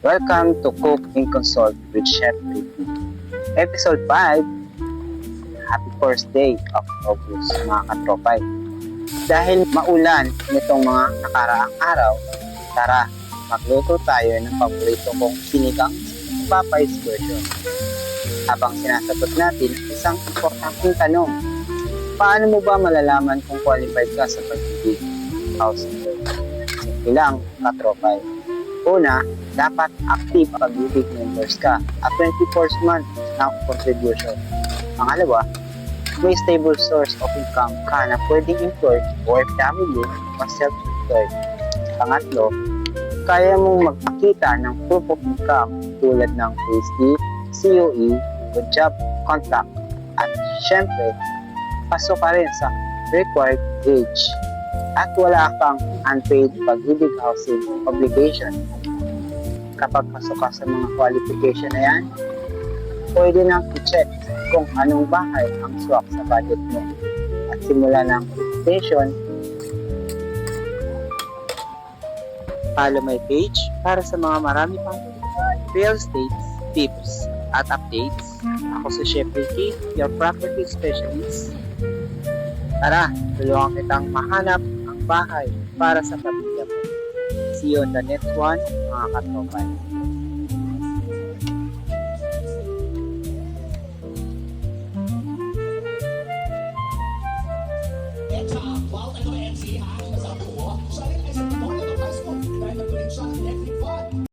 Welcome to Cook and Consult with Chef Ricky. Episode 5. Happy first day of August, mga katropay. Dahil maulan nitong mga nakaraang araw, tara, magluto tayo ng paborito kong sinigang Popeyes version. Habang sinasagot natin isang importanteng tanong, paano mo ba malalaman kung qualified ka sa pagiging housekeeper? Simple lang, katropay. Una, dapat active pag-ibig members ka at 24 months na contribution. Pangalawa, may stable source of income ka na pwedeng employed, OFW o self-employed. Pangatlo, kaya mong magpakita ng proof of income tulad ng payslip, COE o job contract. At syempre, pasok ka rin sa required age at wala kang unpaid pag-ibig housing obligation. Kapag pasok ka sa mga qualification na yan, pwede nang i-check kung anong bahay ang swak sa budget mo at simula ng registration. Follow my page para sa mga marami pang real estate tips at updates. Ako si Chef Ricky, your property specialist. Tara, tulungan kitang mahanap ang bahay para sa pamilya mo. See you on the next one, mga katropay.